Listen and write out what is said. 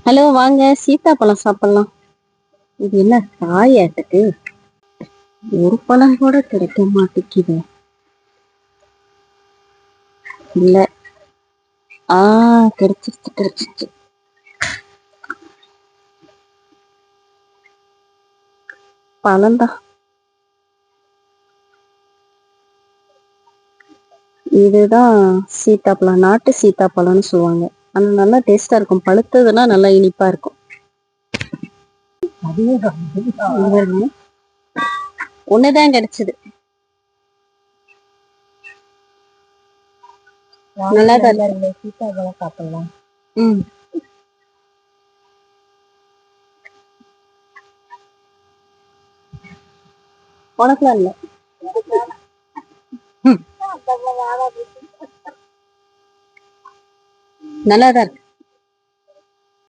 Hello, வாங்க சீத்தாப்பழம் சாப்பிடலாம். இது என்ன காயாட்டுக்கு? ஒரு பழம் கூட கிடைக்க மாட்டேங்குது. இல்ல. கிடைச்சிருச்சு. பழம்தான். இதுதான் சீத்தாப்பழம், நாட்டு சீத்தாப்பழம்னு சொல்லுவாங்க. ஆனா நல்லா டேஸ்டா இருக்கும். பழுத்ததுன்னா நல்லா இனிப்பா இருக்கும். ஒண்ணுதான் கிடைச்சது. நல்லாதான் இருக்கு. சீத்தாப்பழம் சாப்பிடலாம். உனக்குலாம் இல்ல. நல்லாதான் இருக்கு.